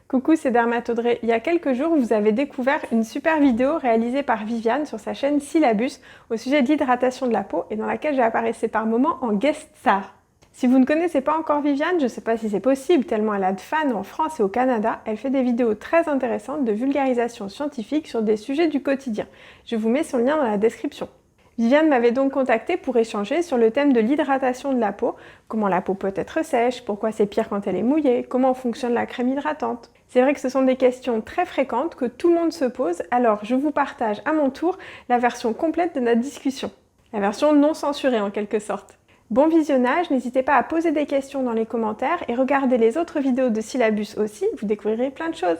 Coucou, c'est Dermatodré. Il y a quelques jours, vous avez découvert une super vidéo réalisée par Viviane sur sa chaîne Syllabus au sujet de l'hydratation de la peau et dans laquelle j'apparaissais par moments en guest star. Si vous ne connaissez pas encore Viviane, je ne sais pas si c'est possible tellement elle a de fans en France et au Canada, elle fait des vidéos très intéressantes de vulgarisation scientifique sur des sujets du quotidien. Je vous mets son lien dans la description. Viviane m'avait donc contactée pour échanger sur le thème de l'hydratation de la peau, comment la peau peut être sèche, pourquoi c'est pire quand elle est mouillée, comment fonctionne la crème hydratante. C'est vrai que ce sont des questions très fréquentes que tout le monde se pose, alors je vous partage à mon tour la version complète de notre discussion. La version non censurée en quelque sorte. Bon visionnage, n'hésitez pas à poser des questions dans les commentaires et regardez les autres vidéos de Syllabus aussi, vous découvrirez plein de choses.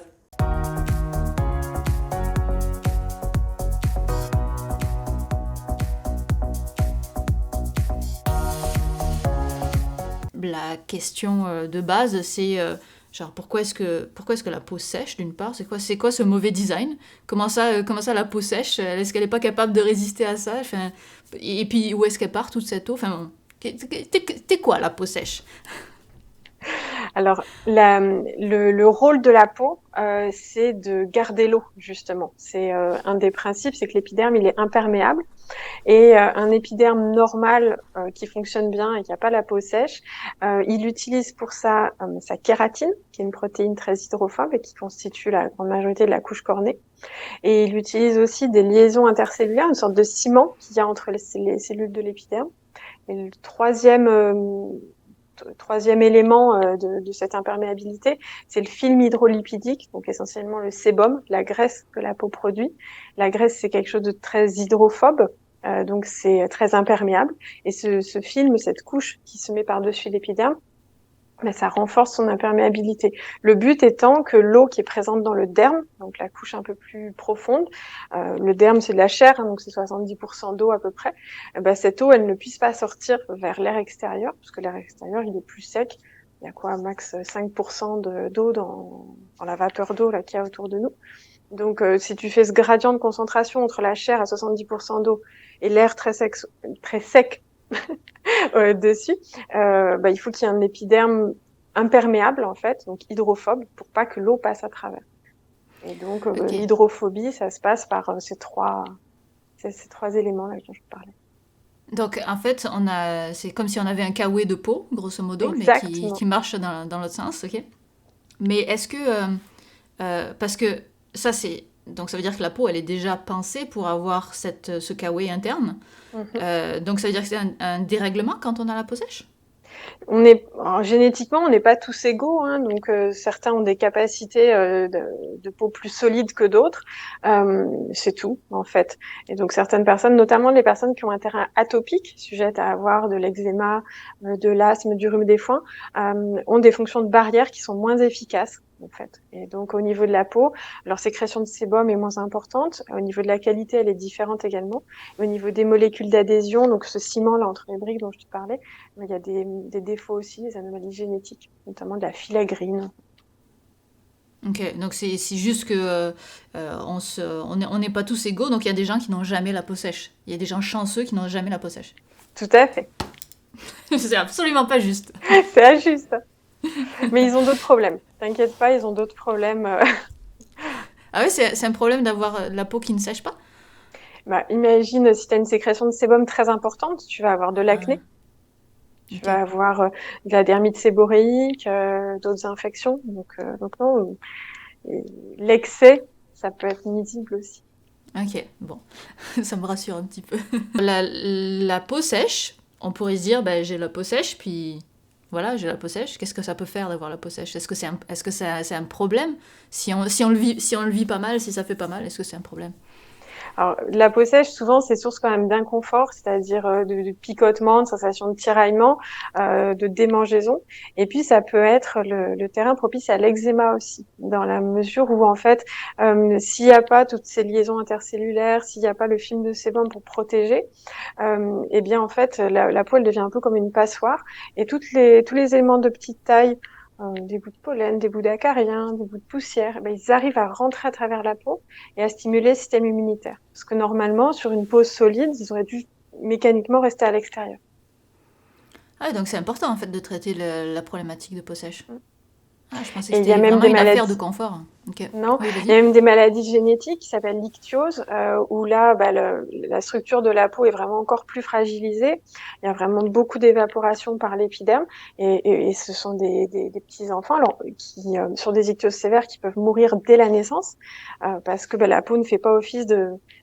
La question de base, c'est genre pourquoi est-ce que la peau sèche d'une part? C'est quoi ce mauvais design? Comment ça la peau sèche? Est-ce qu'elle n'est pas capable de résister à ça? Enfin, et puis où est-ce qu'elle part toute cette eau? Enfin bon, t'es quoi la peau sèche? Alors, le rôle de la peau, c'est de garder l'eau, justement. C'est un des principes, c'est que l'épiderme, il est imperméable. Et un épiderme normal qui fonctionne bien et qui n'a pas la peau sèche, il utilise pour ça sa kératine, qui est une protéine très hydrophobe et qui constitue la grande majorité de la couche cornée. Et il utilise aussi des liaisons intercellulaires, une sorte de ciment qu'il y a entre les cellules de l'épiderme. Et le troisième élément de cette imperméabilité, c'est le film hydrolipidique, donc essentiellement le sébum, la graisse que la peau produit. La graisse, c'est quelque chose de très hydrophobe, donc c'est très imperméable. Et ce film, cette couche qui se met par-dessus l'épiderme, ben, ça renforce son imperméabilité. Le but étant que l'eau qui est présente dans le derme, donc la couche un peu plus profonde, le derme c'est de la chair, hein, donc c'est 70% d'eau à peu près, ben, cette eau elle ne puisse pas sortir vers l'air extérieur, parce que l'air extérieur il est plus sec, il y a quoi, max 5% d'eau dans la vapeur d'eau là qu'il y a autour de nous. Donc si tu fais ce gradient de concentration entre la chair à 70% d'eau et l'air très sec dessus, bah, il faut qu'il y ait un épiderme imperméable en fait, donc hydrophobe, pour pas que l'eau passe à travers. Et donc Ok. l'hydrophobie, ça se passe par ces trois éléments-là dont je parlais. Donc en fait, c'est comme si on avait un kawaii de peau, grosso modo, mais Exactement. qui marche dans l'autre sens, ok? Mais est-ce que parce que donc ça veut dire que la peau elle est déjà pensée pour avoir ce kawaii interne. Mhm. Donc ça veut dire que c'est un dérèglement quand on a la peau sèche? Alors, génétiquement, on n'est pas tous égaux, hein, donc certains ont des capacités de peau plus solides que d'autres. C'est tout, en fait. Et donc certaines personnes, notamment les personnes qui ont un terrain atopique, sujettes à avoir de l'eczéma, de l'asthme, du rhume des foins, ont des fonctions de barrière qui sont moins efficaces. En fait. Et donc au niveau de la peau, leur sécrétion de sébum est moins importante. Au niveau de la qualité, elle est différente également. Au niveau des molécules d'adhésion, donc ce ciment là entre les briques dont je te parlais, il y a des défauts aussi, des anomalies génétiques, notamment de la filagrine. Ok, donc c'est juste que on n'est pas tous égaux, donc il y a des gens qui n'ont jamais la peau sèche. Il y a des gens chanceux qui n'ont jamais la peau sèche. Tout à fait. C'est absolument pas juste. C'est injuste. Mais ils ont d'autres problèmes. T'inquiète pas, ils ont d'autres problèmes. Ah oui, c'est un problème d'avoir la peau qui ne sèche pas? Bah, imagine si tu as une sécrétion de sébum très importante, tu vas avoir de Ah, l'acné, tu ok. vas avoir de la dermite séboréique, d'autres infections. Donc non, l'excès, ça peut être nuisible aussi. Ok, bon, ça me rassure un petit peu. La peau sèche, on pourrait se dire, ben, j'ai la peau sèche, puis voilà, j'ai la peau sèche. Qu'est-ce que ça peut faire d'avoir la peau sèche? Est-ce que c'est un problème? Si on le vit pas mal, si ça fait pas mal, est-ce que c'est un problème? Alors, la peau sèche, souvent, c'est source quand même d'inconfort, c'est-à-dire de picotement, de sensation de tiraillement, de démangeaison. Et puis, ça peut être le terrain propice à l'eczéma aussi, dans la mesure où, en fait, s'il n'y a pas toutes ces liaisons intercellulaires, s'il n'y a pas le film de sébum pour protéger, eh bien, en fait, la peau, elle devient un peu comme une passoire. Et tous les éléments de petite taille, des bouts de pollen, des bouts d'acariens, des bouts de poussière, eh ben, ils arrivent à rentrer à travers la peau et à stimuler le système immunitaire. Parce que normalement, sur une peau solide, ils auraient dû mécaniquement rester à l'extérieur. Ah, donc c'est important en fait de traiter la problématique de peau sèche. Mm. Ah, je pensais que Et il y a c'était même vraiment des une affaire maladies. de confort. Ok. Non, Oui, il y a vas-y. même des maladies génétiques qui s'appellent l'ichthyose, où là, la structure de la peau est vraiment encore plus fragilisée. Il y a vraiment beaucoup d'évaporation par l'épiderme, et ce sont des petits enfants alors, qui, sur des ichthyoses sévères, qui peuvent mourir dès la naissance, parce que la peau ne fait pas office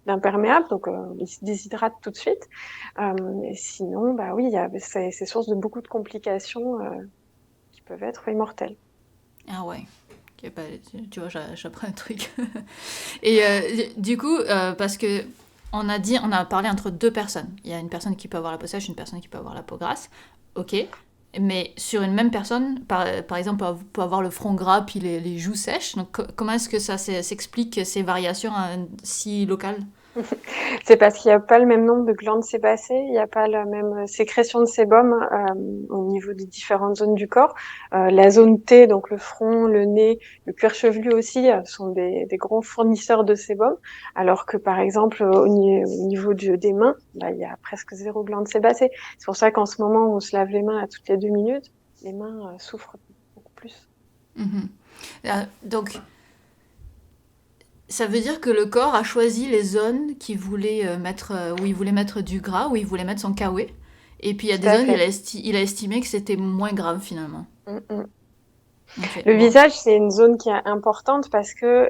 d'imperméable, donc ils se déshydratent tout de suite. Et sinon, oui, c'est source de beaucoup de complications qui peuvent être mortelles. Ah ouais. Ok, tu vois, j'apprends un truc. Et du coup, parce que on a parlé entre deux personnes. Il y a une personne qui peut avoir la peau sèche, une personne qui peut avoir la peau grasse. Ok. Mais sur une même personne, par exemple, peut avoir le front gras puis les joues sèches. Donc, comment est-ce que ça s'explique ces variations si locales? C'est parce qu'il n'y a pas le même nombre de glandes sébacées, il n'y a pas la même sécrétion de sébum au niveau des différentes zones du corps. La zone T, donc le front, le nez, le cuir chevelu aussi, sont des gros fournisseurs de sébum, alors que par exemple au niveau des mains, il y a presque zéro glande sébacée. C'est pour ça qu'en ce moment, on se lave les mains à toutes les 2 minutes, les mains souffrent beaucoup plus. Mhm. Donc, ça veut dire que le corps a choisi les zones qu'il voulait mettre, où il voulait mettre du gras, où il voulait mettre son KW. Et puis il y a Tout des à zones, fait. il a estimé que c'était moins grave finalement. Mm, mm. Ok, Le bon. visage, c'est une zone qui est importante parce que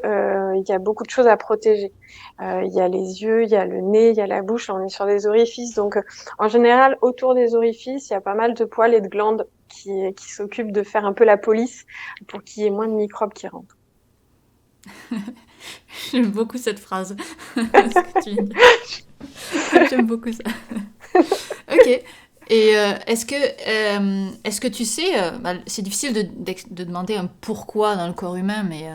il y a beaucoup de choses à protéger. Il y a les yeux, il y a le nez, il y a la bouche. On est sur des orifices, donc en général, autour des orifices, il y a pas mal de poils et de glandes qui s'occupent de faire un peu la police pour qu'il y ait moins de microbes qui rentrent. J'aime beaucoup cette phrase. Ce que tu viens de dire. J'aime beaucoup ça. Ok. Et est-ce que tu sais, c'est difficile de demander un pourquoi dans le corps humain, mais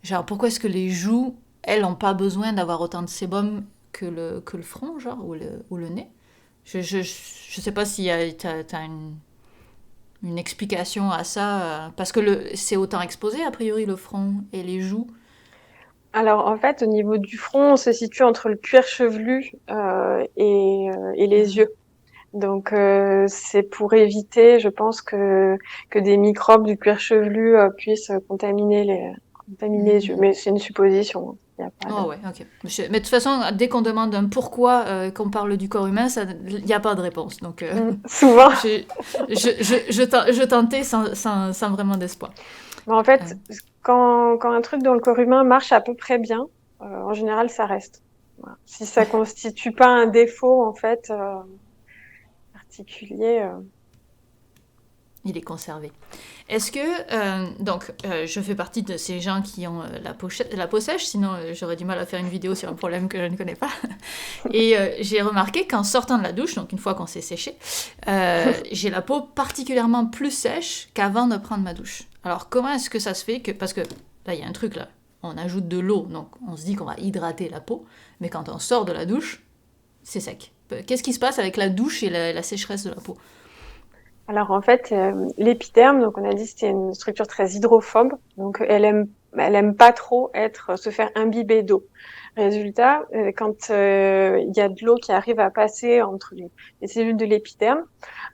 genre pourquoi est-ce que les joues, elles, n'ont pas besoin d'avoir autant de sébum que le front, genre, ou le nez? Je sais pas si t'as une explication à ça, parce que c'est autant exposé, a priori, le front et les joues. Alors en fait, au niveau du front, on se situe entre le cuir chevelu et les Ah. yeux. Donc c'est pour éviter, je pense, que des microbes du cuir chevelu puissent contaminer les yeux. Hmm. Mais c'est une supposition, hein. Il y a pas de... Oh ouais, ok. Mais de toute façon, dès qu'on demande un pourquoi, qu'on parle du corps humain, il n'y a pas de réponse. Donc, Souvent. je, je tentais sans vraiment d'espoir. Mais en Euh, fait, quand un truc dans le corps humain marche à peu près bien, en général, ça reste. Voilà. Si ça constitue pas un défaut, en fait, particulier. il est conservé. Est-ce que, je fais partie de ces gens qui ont la peau sèche, sinon j'aurais du mal à faire une vidéo sur un problème que je ne connais pas. Et j'ai remarqué qu'en sortant de la douche, donc une fois qu'on s'est séché, j'ai la peau particulièrement plus sèche qu'avant de prendre ma douche. Alors comment est-ce que ça se fait que... Parce que là, il y a un truc là, on ajoute de l'eau, donc on se dit qu'on va hydrater la peau, mais quand on sort de la douche, c'est sec. Qu'est-ce qui se passe avec la douche et la sécheresse de la peau? Alors en fait, l'épiderme, donc on a dit c'était une structure très hydrophobe, donc elle aime pas trop se faire imbiber d'eau. Résultat, quand il y a de l'eau qui arrive à passer entre les cellules de l'épiderme,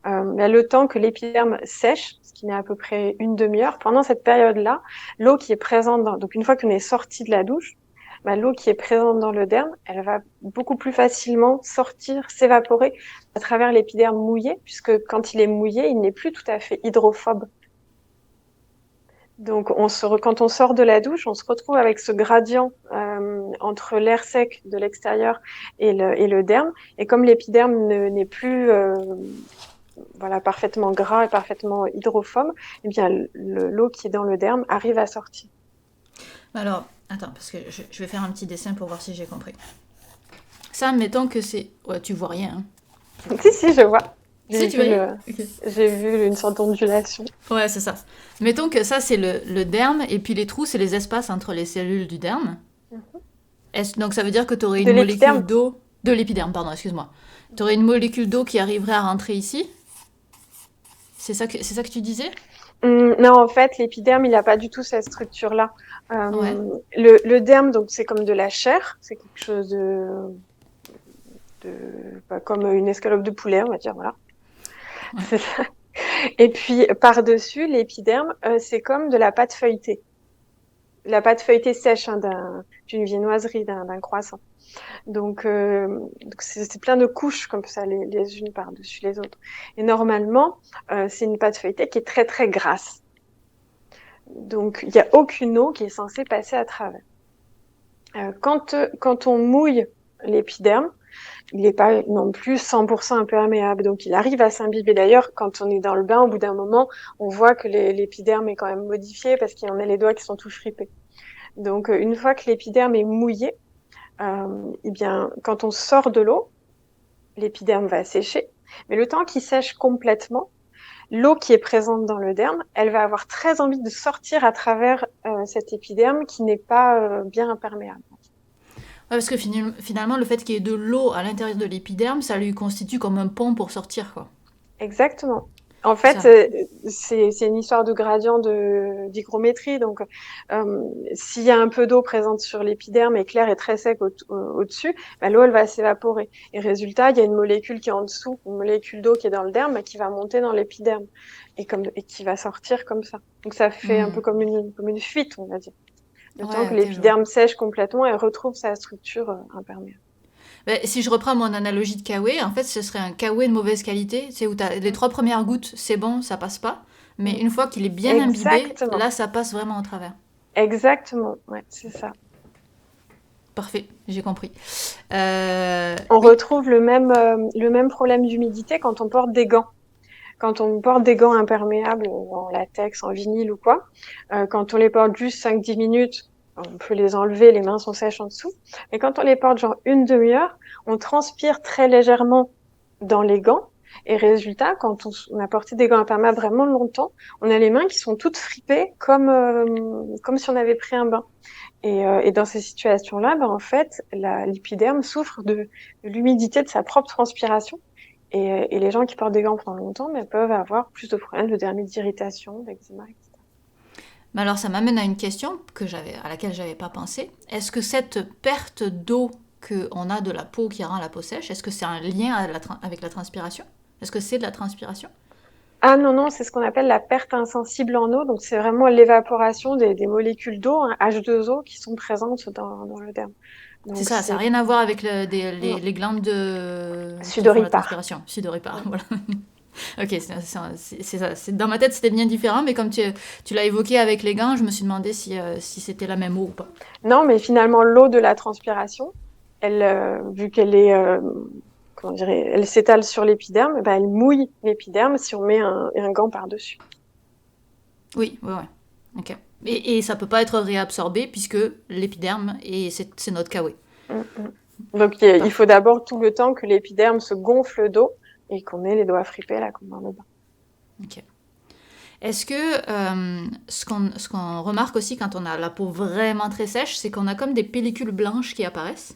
le temps que l'épiderme sèche, ce qui met à peu près une demi-heure, pendant cette période-là, l'eau qui est présente donc une fois qu'on est sorti de la douche, l'eau qui est présente dans le derme, elle va beaucoup plus facilement sortir, s'évaporer à travers l'épiderme mouillé, puisque quand il est mouillé, il n'est plus tout à fait hydrophobe. Donc, quand on sort de la douche, on se retrouve avec ce gradient entre l'air sec de l'extérieur et le derme. Et comme l'épiderme n'est plus parfaitement gras et parfaitement hydrophobe, eh bien, l'eau qui est dans le derme arrive à sortir. Alors, attends, parce que je vais faire un petit dessin pour voir si j'ai compris. Ça, mettons que c'est... Ouais, tu vois rien, hein. Si, je vois. Si, tu vois rien? Ok. J'ai vu une sorte d'ondulation. Ouais, c'est ça. Mettons que ça, c'est le derme, et puis les trous, c'est les espaces entre les cellules du derme. Donc ça veut dire que tu aurais De une molécule l'épiderme. d'eau... De l'épiderme, pardon, excuse-moi. Tu aurais une molécule d'eau qui arriverait à rentrer ici? C'est ça que tu disais? Non, en fait, l'épiderme, il n'a pas du tout cette structure-là. Ouais. Le derme, donc, c'est comme de la chair. C'est quelque chose comme une escalope de poulet, on va dire, voilà. Ouais. C'est ça. Et puis par-dessus, l'épiderme, c'est comme de la pâte feuilletée. La pâte feuilletée sèche hein, d'une viennoiserie, d'un croissant. Donc c'est plein de couches comme ça, les unes par-dessus les autres. Et normalement, c'est une pâte feuilletée qui est très très grasse. Donc il n'y a aucune eau qui est censée passer à travers. Quand on mouille l'épiderme, il n'est pas non plus 100% imperméable, donc il arrive à s'imbiber. D'ailleurs, quand on est dans le bain, au bout d'un moment, on voit que l'épiderme est quand même modifié parce qu'il y en a les doigts qui sont tout fripés. Donc une fois que l'épiderme est mouillé, eh bien, quand on sort de l'eau, l'épiderme va sécher, mais le temps qu'il sèche complètement, l'eau qui est présente dans le derme, elle va avoir très envie de sortir à travers cet épiderme qui n'est pas bien imperméable. Ouais, parce que finalement, le fait qu'il y ait de l'eau à l'intérieur de l'épiderme, ça lui constitue comme un pont pour sortir, quoi. Exactement. En C'est fait, ça. c'est une histoire de gradient d'hygrométrie. Donc, s'il y a un peu d'eau présente sur l'épiderme et que l'air est très sec au-dessus, bah, l'eau, elle va s'évaporer. Et résultat, il y a une molécule qui est en dessous, une molécule d'eau qui est dans le derme, qui va monter dans l'épiderme et qui va sortir comme ça. Donc, ça fait un peu Hmm. comme une fuite, on va dire. Le temps Ouais, que ok, je vois. l'épiderme sèche complètement et retrouve sa structure imperméable. Ben, si je reprends mon analogie de kawaii, en fait, ce serait un kawaii de mauvaise qualité. C'est où t'as les Mm, 3 premières gouttes, c'est bon, ça passe pas. Mais mm. une fois qu'il est bien imbibé, Exactement. là, ça passe vraiment au travers. Exactement. Ouais, c'est ça. Parfait, j'ai compris. On Oui, retrouve le même problème d'humidité quand on porte des gants. Quand on porte des gants imperméables en latex, en vinyle ou quoi, quand on les porte juste 5-10 minutes, on peut les enlever, les mains sont sèches en dessous. Mais quand on les porte genre une demi-heure, on transpire très légèrement dans les gants. Et résultat, quand on a porté des gants imperméables vraiment longtemps, on a les mains qui sont toutes fripées comme si on avait pris un bain. Et dans ces situations-là, ben, en fait, l'épiderme souffre de l'humidité de sa propre transpiration. Et les gens qui portent des gants pendant longtemps mais peuvent avoir plus de problèmes de dermite, d'irritation, d'eczéma, etc. mais alors ça m'amène à une question à laquelle j'avais pas pensé. Est-ce que cette perte d'eau qu'on a de la peau qui rend la peau sèche, est-ce que c'est un lien avec la transpiration? Est-ce que c'est de la transpiration? Ah non, non, c'est ce qu'on appelle la perte insensible en eau. Donc, c'est vraiment l'évaporation des molécules d'eau, hein, H2O, qui sont présentes dans le derme. C'est Donc, ça, ça n'a c'est rien à voir avec non, les glandes qui font la sudoripare. transpiration. Sudoripare, Mm. voilà. Ok, c'est ça. Dans ma tête, c'était bien différent, mais comme tu l'as évoqué avec les gants, je me suis demandé si c'était la même eau ou pas. Non, mais finalement, l'eau de la transpiration, elle, vu qu'elle est, comment dire, elle s'étale sur l'épiderme, ben, elle mouille l'épiderme si on met un gant par-dessus. Oui, ouais, ouais. Ok. Et ça peut pas être réabsorbé puisque l'épiderme, c'est notre kawaii. Mm, mm. Donc, il faut d'abord tout le temps que l'épiderme se gonfle d'eau et qu'on ait les doigts fripés là, comme dans le bain. Ok. Est-ce que ce qu'on remarque aussi quand on a la peau vraiment très sèche, c'est qu'on a comme des pellicules blanches qui apparaissent.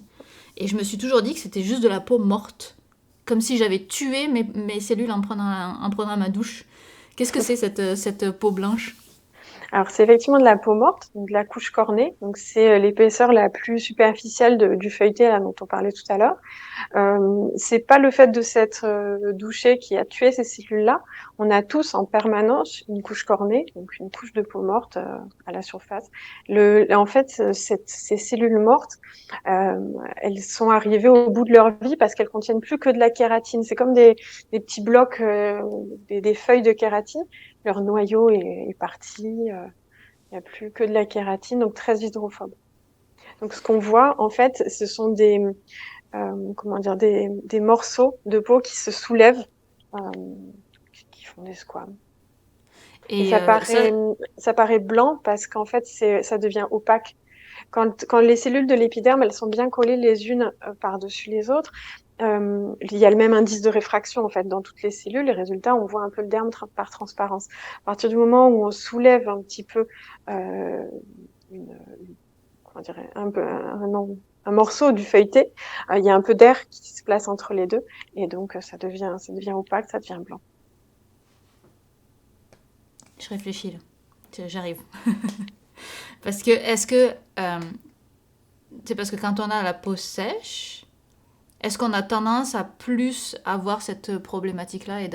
Et je me suis toujours dit que c'était juste de la peau morte. Comme si j'avais tué mes cellules en prenant ma douche. Qu'est-ce que c'est cette peau blanche? Alors, c'est effectivement de la peau morte, donc de la couche cornée. Donc, c'est l'épaisseur la plus superficielle du feuilleté là, dont on parlait tout à l'heure. C'est pas le fait de s'être douché qui a tué ces cellules-là. On a tous en permanence une couche cornée, donc une couche de peau morte à la surface. En fait, ces cellules mortes, euh, elles sont arrivées au bout de leur vie parce qu'elles contiennent plus que de la kératine. C'est comme des petits blocs, des feuilles de kératine. Leur noyau est parti. Il n'y a plus que de la kératine, donc très hydrophobe. Donc, ce qu'on voit, en fait, ce sont comment dire, des morceaux de peau qui se soulèvent, euh, qui font des squames. Et Et ça, ça paraît blanc parce qu'en fait, ça devient opaque. Quand les cellules de l'épiderme, elles sont bien collées les unes par-dessus les autres, il y a le même indice de réfraction en fait dans toutes les cellules. Les résultats, on voit un peu le derme par transparence. À partir du moment où on soulève un petit peu euh, une, comment dire, un morceau du feuilleté, il y a un peu d'air qui se place entre les deux, et donc ça devient opaque, ça devient blanc. je réfléchis là. J'arrive. Parce que, est-ce que. C'est parce que quand on a la peau sèche, est-ce qu'on a tendance à plus avoir cette problématique-là et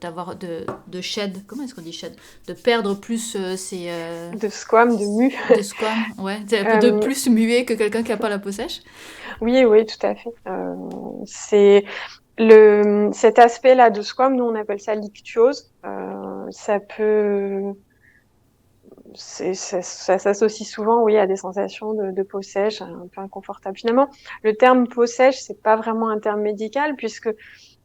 d'avoir de shed, comment est-ce qu'on dit shed? De perdre plus ses... De squam, de mue. de squam, ouais. Un peu de plus muet que quelqu'un qui n'a pas la peau sèche? Oui, oui, tout à fait. C'est cet aspect-là de squam, nous on appelle ça l'ictiose. Ça peut, ça s'associe souvent, oui, à des sensations de peau sèche, un peu inconfortable. Finalement, le terme peau sèche, c'est pas vraiment un terme médical puisque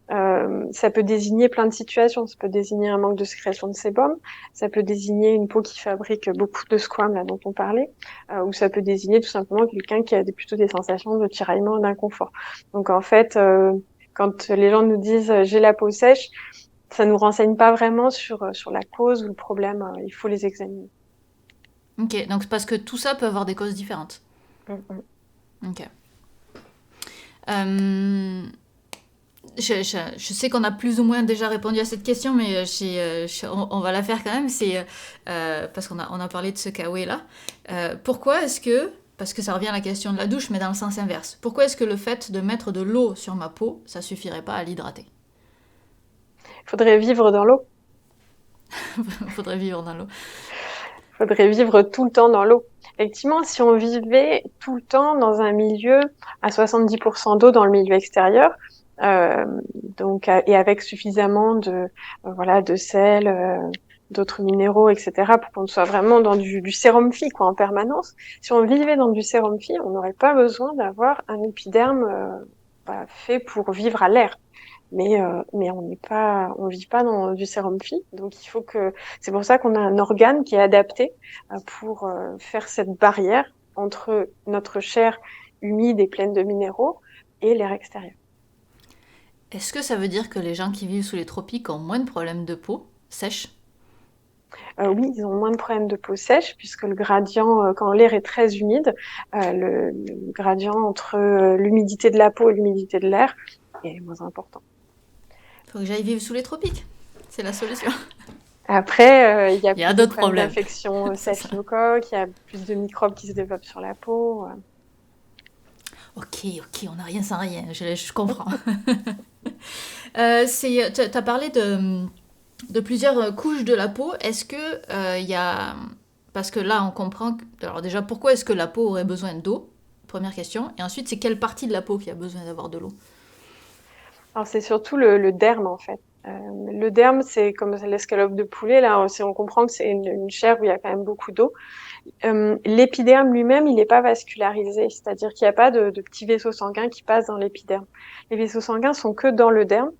ça peut désigner plein de situations. Ça peut désigner un manque de sécrétion de sébum, ça peut désigner une peau qui fabrique beaucoup de squam, là dont on parlait, ou ça peut désigner tout simplement quelqu'un qui a plutôt des sensations de tiraillement, d'inconfort. Donc en fait, quand les gens nous disent j'ai la peau sèche, ça nous renseigne pas vraiment sur la cause ou le problème. Il faut les examiner. Ok, donc parce que tout ça peut avoir des causes différentes. Ok. Je sais qu'on a plus ou moins déjà répondu à cette question, mais on va la faire quand même. C'est parce qu'on a parlé de ce kawaii-là. Pourquoi est-ce que, parce que ça revient à la question de la douche, mais dans le sens inverse, pourquoi est-ce que le fait de mettre de l'eau sur ma peau, ça suffirait pas à l'hydrater? Il faudrait vivre dans l'eau. Faudrait vivre dans l'eau. Il faudrait vivre tout le temps dans l'eau. Effectivement, si on vivait tout le temps dans un milieu à 70% d'eau dans le milieu extérieur, donc et avec suffisamment de sel, d'autres minéraux, etc., pour qu'on soit vraiment dans du sérum phi, quoi, en permanence. Si on vivait dans du sérum phi, on n'aurait pas besoin d'avoir un épiderme fait pour vivre à l'air. Mais on vit pas dans du sérum phi, donc c'est pour ça qu'on a un organe qui est adapté pour faire cette barrière entre notre chair humide et pleine de minéraux et l'air extérieur. Est-ce que ça veut dire que les gens qui vivent sous les tropiques ont moins de problèmes de peau sèche? Oui, ils ont moins de problèmes de peau sèche puisque le gradient, quand l'air est très humide, le gradient entre l'humidité de la peau et l'humidité de l'air est moins important. Faut que j'aille vivre sous les tropiques. C'est la solution. Après, il y a Il y a plus de d'autres problèmes. d'infections C'est ça. staphylocoques, il y a plus de microbes qui se développent sur la peau. Ok, on n'a rien sans rien, je comprends. Tu as parlé de plusieurs couches de la peau. Est-ce que il y a... Parce que là, on comprend... Alors déjà, pourquoi est-ce que la peau aurait besoin d'eau? Première question. Et ensuite, c'est quelle partie de la peau qui a besoin d'avoir de l'eau? Alors c'est surtout le derme en fait. Le derme, c'est comme l'escalope de poulet. Là, on comprend que c'est une chair où il y a quand même beaucoup d'eau. L'épiderme lui-même, il n'est pas vascularisé, c'est-à-dire qu'il n'y a pas de petits vaisseaux sanguins qui passent dans l'épiderme. Les vaisseaux sanguins sont que dans le derme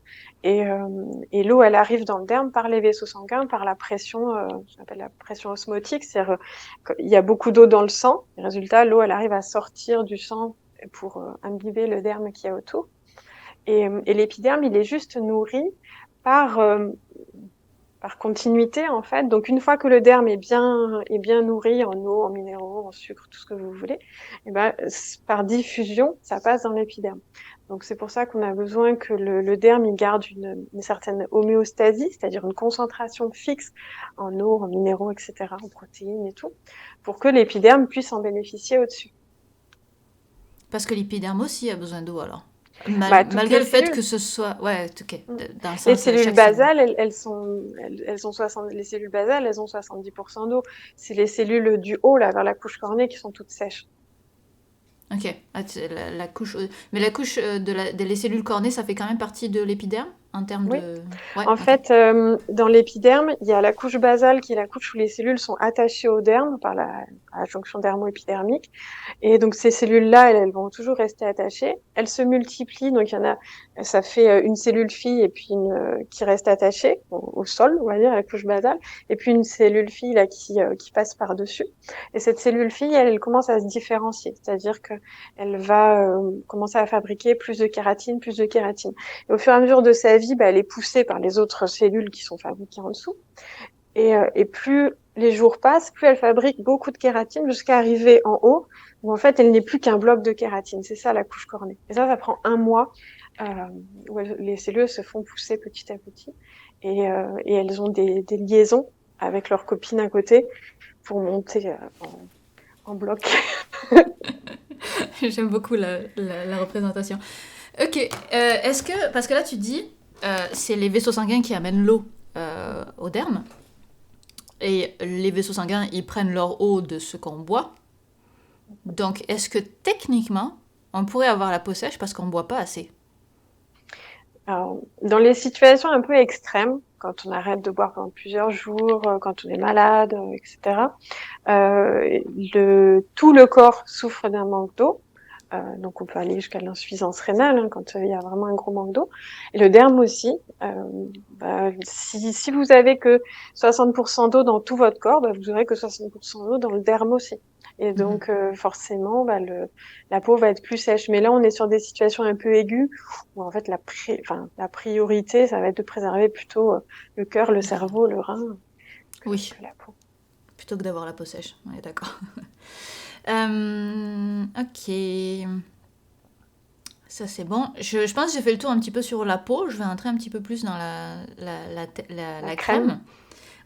et l'eau, elle arrive dans le derme par les vaisseaux sanguins, par la pression, ce qu'on appelle la pression osmotique, c'est-à-dire qu'il y a beaucoup d'eau dans le sang. Résultat, l'eau, elle arrive à sortir du sang pour imbiber le derme qu'il y a autour. Et l'épiderme, il est juste nourri par continuité en fait. Donc une fois que le derme est bien nourri en eau, en minéraux, en sucre, tout ce que vous voulez, et ben par diffusion, ça passe dans l'épiderme. Donc c'est pour ça qu'on a besoin que le derme il garde une certaine homéostasie, c'est-à-dire une concentration fixe en eau, en minéraux, etc., en protéines et tout, pour que l'épiderme puisse en bénéficier au-dessus. Parce que l'épiderme aussi a besoin d'eau alors. les Malgré le fait cellules. que ce soit... Ouais, ok. Dans le Les sens, cellules chaque basales, elles ont 60, les cellules basales, elles ont 70% d'eau. C'est les cellules du haut, là, vers la couche cornée, qui sont toutes sèches. Ok. La couche... Mais la couche les cellules cornées, ça fait quand même partie de l'épiderme en termes Oui. de... Ouais, En ok. fait, dans l'épiderme, il y a la couche basale qui est la couche où les cellules sont attachées au derme par la jonction dermo-épidermique. Et donc ces cellules-là, elles vont toujours rester attachées. Elles se multiplient, donc il y en a, ça fait une cellule fille et puis une qui reste attachée au sol, on va dire, à la couche basale, et puis une cellule fille là qui passe par-dessus. Et cette cellule fille, elle commence à se différencier, c'est-à-dire que elle va commencer à fabriquer plus de kératine, plus de kératine. Et au fur et à mesure de sa vie, elle est poussée par les autres cellules qui sont fabriquées en dessous. Et plus les jours passent, plus elle fabrique beaucoup de kératine jusqu'à arriver en haut, où en fait, elle n'est plus qu'un bloc de kératine. C'est ça la couche cornée. Et ça prend 1 mois où les cellules se font pousser petit à petit. Et elles ont des liaisons avec leurs copines à côté pour monter en bloc. J'aime beaucoup la représentation. Ok, est-ce que, parce que là tu dis, c'est les vaisseaux sanguins qui amènent l'eau au derme, et les vaisseaux sanguins, ils prennent leur eau de ce qu'on boit. Donc, est-ce que techniquement, on pourrait avoir la peau sèche parce qu'on ne boit pas assez? Alors, dans les situations un peu extrêmes, quand on arrête de boire pendant plusieurs jours, quand on est malade, etc., tout le corps souffre d'un manque d'eau. Donc on peut aller jusqu'à l'insuffisance rénale hein, quand il y a vraiment un gros manque d'eau. Et le derme aussi. Si vous avez que 60% d'eau dans tout votre corps, vous aurez que 60% d'eau dans le derme aussi. Et donc forcément, la peau va être plus sèche. Mais là, on est sur des situations un peu aiguës où en fait la priorité, ça va être de préserver plutôt le cœur, le cerveau, le rein Oui, que la peau. plutôt que d'avoir la peau sèche, on est d'accord. Ok. Ça, c'est bon. Je pense que j'ai fait le tour un petit peu sur la peau. Je vais entrer un petit peu plus dans la crème.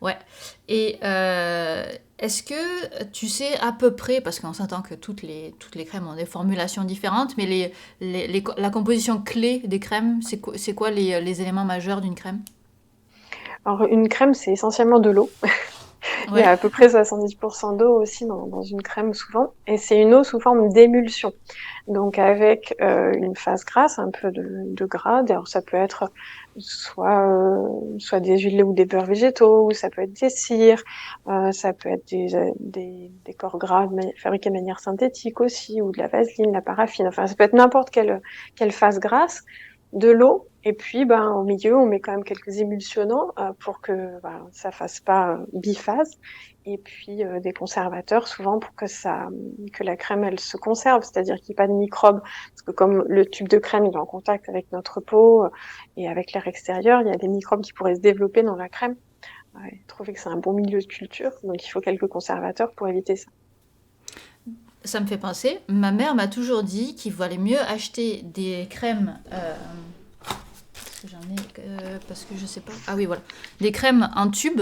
Ouais. Et est-ce que tu sais à peu près, parce qu'on s'entend que toutes les crèmes ont des formulations différentes, mais la composition clé des crèmes, c'est quoi les éléments majeurs d'une crème? Alors une crème, c'est essentiellement de l'eau. Il y a Ouais. à peu près 70% d'eau aussi dans une crème souvent, et c'est une eau sous forme d'émulsion. Donc avec une phase grasse, un peu de gras. Alors ça peut être soit des huiles ou des beurres végétaux, ou ça peut être des cires, ça peut être des corps gras fabriqués de manière synthétique aussi, ou de la vaseline, la paraffine. Enfin, ça peut être n'importe quelle phase grasse, de l'eau. Et puis, au milieu, on met quand même quelques émulsionnants pour que ça fasse pas biphase. Et puis des conservateurs, souvent pour que la crème elle se conserve, c'est-à-dire qu'il n'y ait pas de microbes, parce que comme le tube de crème il est en contact avec notre peau et avec l'air extérieur, il y a des microbes qui pourraient se développer dans la crème. Ouais, trouver que c'est un bon milieu de culture, donc il faut quelques conservateurs pour éviter ça. Ça me fait penser, ma mère m'a toujours dit qu'il valait mieux acheter des crèmes. Est-ce que j'en ai parce que je sais pas. Ah oui, voilà. Des crèmes en tube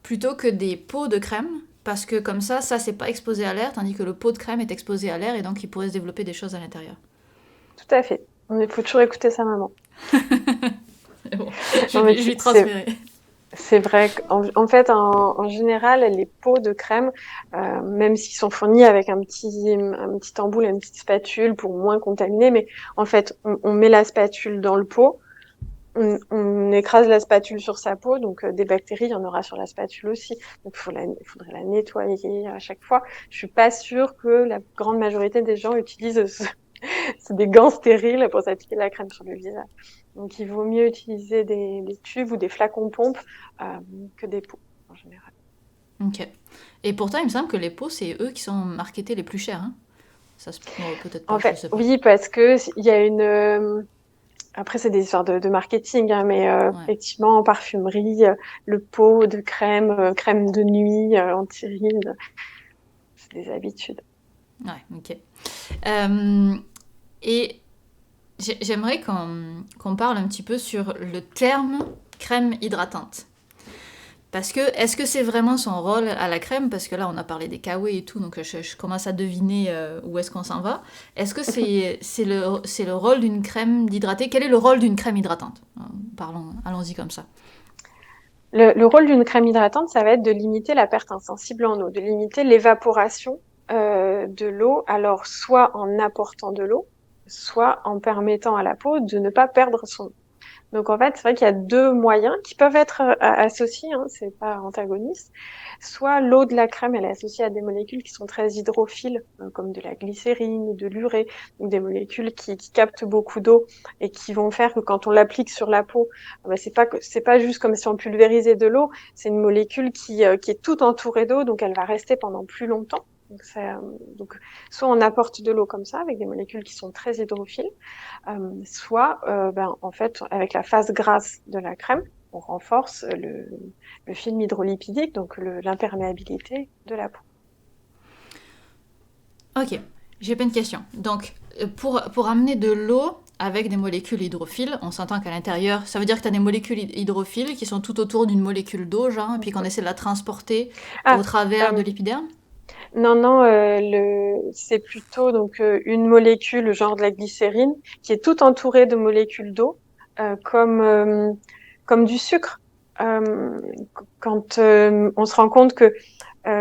plutôt que des pots de crème. Parce que comme ça c'est pas exposé à l'air, tandis que le pot de crème est exposé à l'air et donc il pourrait se développer des choses à l'intérieur. Tout à fait. Il faut toujours écouter sa maman. Bon, Non, mais je lui transférer. c'est vrai qu'en fait, en général, les pots de crème, même s'ils sont fournis avec un petit embout, une petite spatule pour moins contaminer, mais en fait, on met la spatule dans le pot, on écrase la spatule sur sa peau, donc des bactéries, il y en aura sur la spatule aussi. Donc il faudrait la nettoyer à chaque fois. Je suis pas sûre que la grande majorité des gens utilisent c'est des gants stériles pour s'appliquer la crème sur le visage. Donc, il vaut mieux utiliser des tubes ou des flacons pompes que des pots, en général. Ok. Et pourtant, il me semble que les pots, c'est eux qui sont marketés les plus chers. Hein. Ça se peut-être pas, En je fait, sais pas. oui, parce que il y a une... Après, c'est des histoires de marketing, hein, mais Ouais. effectivement, en parfumerie, le pot de crème, crème de nuit, anti-rides, c'est des habitudes. Ouais, ok. Euh, et j'aimerais qu'on parle un petit peu sur le terme crème hydratante. Parce que, est-ce que c'est vraiment son rôle à la crème? Parce que là, on a parlé des kawaii et tout, donc je commence à deviner où est-ce qu'on s'en va. Est-ce que c'est le rôle d'une crème d'hydrater? Quel est le rôle d'une crème hydratante? Allons-y comme ça. Le rôle d'une crème hydratante, ça va être de limiter la perte insensible en eau, de limiter l'évaporation de l'eau, alors soit en apportant de l'eau, soit en permettant à la peau de ne pas perdre son eau. Donc en fait, c'est vrai qu'il y a deux moyens qui peuvent être associés, hein, c'est pas antagoniste. Soit l'eau de la crème, elle est associée à des molécules qui sont très hydrophiles, comme de la glycérine ou de l'urée, donc des molécules qui captent beaucoup d'eau et qui vont faire que quand on l'applique sur la peau, c'est pas juste comme si on pulvérisait de l'eau, c'est une molécule qui est toute entourée d'eau, donc elle va rester pendant plus longtemps. Donc, soit on apporte de l'eau comme ça avec des molécules qui sont très hydrophiles, soit en fait avec la phase grasse de la crème, on renforce le film hydrolipidique, donc l'imperméabilité de la peau. Ok, j'ai plein de questions. Donc, pour amener de l'eau avec des molécules hydrophiles, on s'entend qu'à l'intérieur, ça veut dire que tu as des molécules hydrophiles qui sont tout autour d'une molécule d'eau, genre, et puis qu'on essaie de la transporter au Ah, travers de euh, l'épiderme? Non, non, c'est plutôt donc une molécule, genre de la glycérine, qui est toute entourée de molécules d'eau, comme du sucre. Euh, Quand on se rend compte que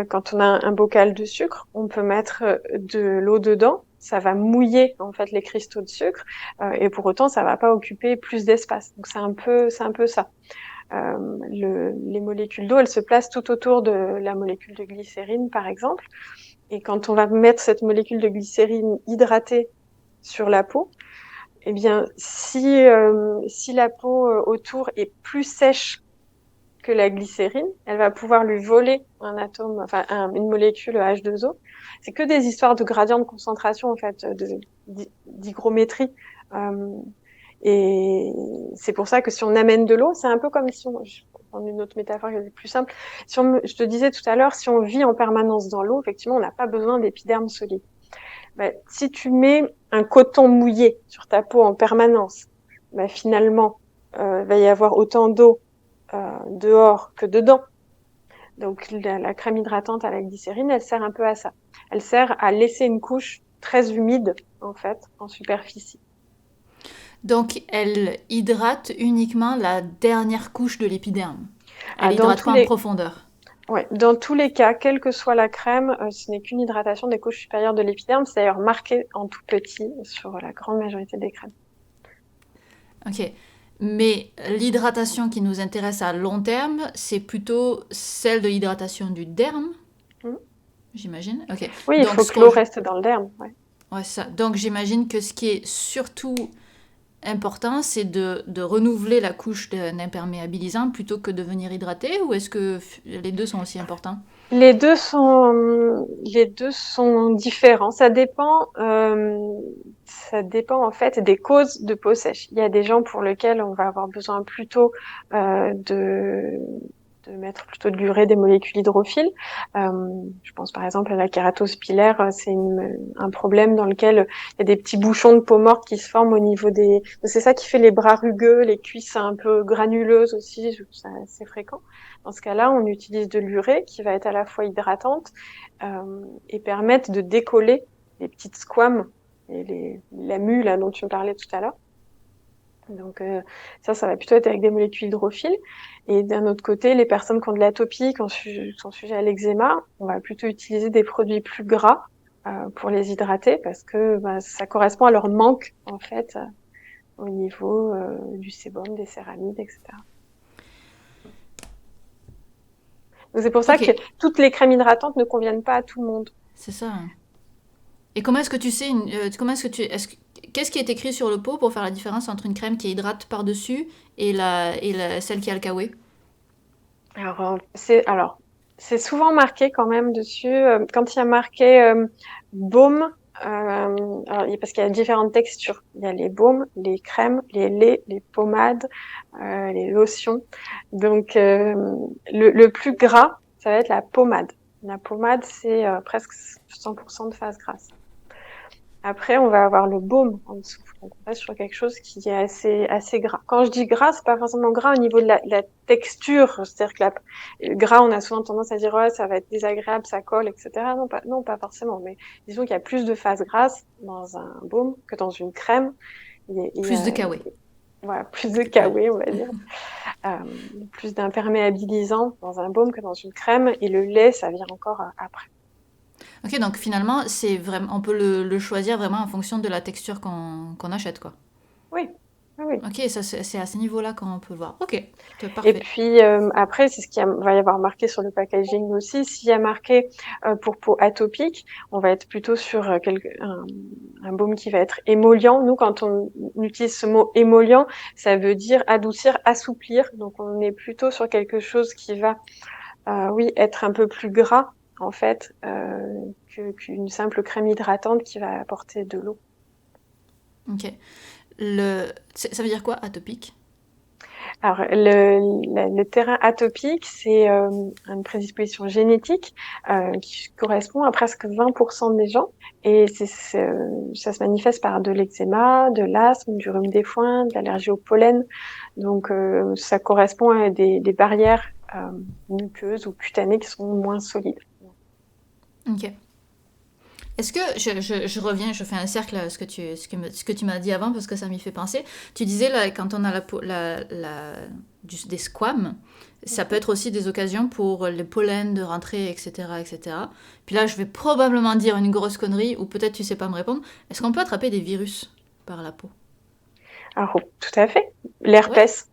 quand on a un bocal de sucre, on peut mettre de l'eau dedans, ça va mouiller en fait les cristaux de sucre, et pour autant ça va pas occuper plus d'espace. Donc c'est un peu ça. Les molécules d'eau, elles se placent tout autour de la molécule de glycérine, par exemple. Et quand on va mettre cette molécule de glycérine hydratée sur la peau, eh bien, si la peau autour est plus sèche que la glycérine, elle va pouvoir lui voler un atome, enfin une molécule H2O. C'est que des histoires de gradient de concentration, en fait, d'hygrométrie. Euh, et c'est pour ça que si on amène de l'eau, c'est un peu comme si je prends une autre métaphore qui est plus simple. Je te disais tout à l'heure, si on vit en permanence dans l'eau, effectivement, on n'a pas besoin d'épiderme solide. Bah, si tu mets un coton mouillé sur ta peau en permanence, bah, finalement, il va y avoir autant d'eau dehors que dedans. Donc la crème hydratante à la glycérine, elle sert un peu à ça. Elle sert à laisser une couche très humide, en fait, en superficie. Donc, elle hydrate uniquement la dernière couche de l'épiderme. Elle Dans hydrate tous pas en les profondeur. Ouais, dans tous les cas, quelle que soit la crème, ce n'est qu'une hydratation des couches supérieures de l'épiderme. C'est d'ailleurs marqué en tout petit sur la grande majorité des crèmes. Ok. Mais l'hydratation qui nous intéresse à long terme, c'est plutôt celle de l'hydratation du derme, Mm. j'imagine. Ok. Oui, il Donc, faut que l'eau reste dans le derme. Ouais. ouais, ça. Donc, j'imagine que ce qui est surtout important, c'est de renouveler la couche d'imperméabilisant plutôt que de venir hydrater, ou est-ce que les deux sont aussi importants? Les deux sont différents. Ça dépend en fait des causes de peau sèche. Il y a des gens pour lesquels on va avoir besoin plutôt de mettre plutôt de l'urée, des molécules hydrophiles. Je pense par exemple à la kératose pilaire, un problème dans lequel il y a des petits bouchons de peau morte qui se forment au niveau des. C'est ça qui fait les bras rugueux, les cuisses un peu granuleuses aussi, c'est assez fréquent. Dans ce cas-là, on utilise de l'urée qui va être à la fois hydratante et permettre de décoller les petites squames et la mue là dont tu me parlais tout à l'heure. Donc ça va plutôt être avec des molécules hydrophiles. Et d'un autre côté, les personnes qui ont de l'atopie, qui sont sujets à l'eczéma, on va plutôt utiliser des produits plus gras pour les hydrater parce que ça correspond à leur manque en fait au niveau du sébum, des céramides, etc. Donc c'est pour ça Ok, que toutes les crèmes hydratantes ne conviennent pas à tout le monde. c'est ça. Et comment est-ce que tu sais, comment est-ce que tu, qu'est-ce qui est écrit sur le pot pour faire la différence entre une crème qui hydrate par-dessus et celle qui a le kawé? C'est souvent marqué quand même dessus. Quand il y a marqué baume, parce qu'il y a différentes textures. Il y a les baumes, les crèmes, les laits, les pommades, les lotions. Donc le plus gras, ça va être la pommade. La pommade, c'est presque 100% de phase grasse. Après, on va avoir le baume en dessous. Donc, on reste sur quelque chose qui est assez gras. Quand je dis gras, c'est pas forcément gras au niveau de la texture. C'est-à-dire que le gras, on a souvent tendance à dire, ouais, ça va être désagréable, ça colle, etc. Non, pas forcément. Mais disons qu'il y a plus de phase grasse dans un baume que dans une crème. Il y Plus a, de kawé. voilà, plus de Ouais. kawé, on va dire. Plus d'imperméabilisant dans un baume que dans une crème. Et le lait, ça vient encore après. Ok, donc finalement, c'est vraiment, on peut le choisir vraiment en fonction de la texture qu'on achète, quoi. Oui, oui, oui. Ok, ça c'est à ce niveau-là qu'on peut le voir. Ok, c'est Et parfait. puis après, c'est ce qui va y avoir marqué sur le packaging aussi. S'il y a marqué pour peau atopique, on va être plutôt sur un baume qui va être émollient. Nous, quand on utilise ce mot émollient, ça veut dire adoucir, assouplir. Donc on est plutôt sur quelque chose qui va, oui, être un peu plus gras en fait qu'une simple crème hydratante qui va apporter de l'eau. Ok. Ça veut dire quoi, atopique? Alors, le terrain atopique, c'est une prédisposition génétique qui correspond à presque 20% des gens. Et ça se manifeste par de l'eczéma, de l'asthme, du rhume des foins, de l'allergie au pollen. Donc, ça correspond à des barrières muqueuses ou cutanées qui sont moins solides. Ok. Est-ce que je reviens, je fais un cercle à ce que tu m'as dit avant parce que ça m'y fait penser. Tu disais là, quand on a des squames, ça peut être aussi des occasions pour les pollens de rentrer, etc., etc. Puis là, je vais probablement dire une grosse connerie ou peut-être tu sais pas me répondre. Est-ce qu'on peut attraper des virus par la peau? Alors, tout à fait. Ouais. L'herpès,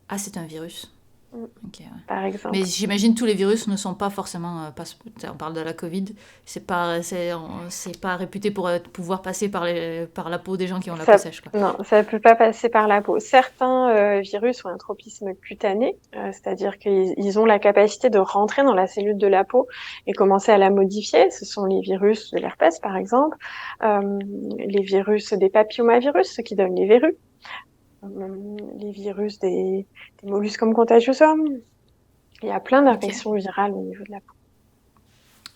Ah, c'est un virus. mm, Ok, ouais. par Mais exemple. j'imagine tous les virus ne sont pas forcément. On parle de la Covid, c'est pas réputé pour pouvoir passer par la peau des gens qui ont la peau Ça, sèche, quoi. non, ça peut pas passer par la peau. Certains virus ont un tropisme cutané, c'est-à-dire qu'ils ont la capacité de rentrer dans la cellule de la peau et commencer à la modifier. Ce sont les virus de l'herpès, par exemple, les virus des papillomavirus, ceux qui donnent les verrues, les virus des molluscum contagiosum. Il y a plein Ok. d'infections virales au niveau de la peau.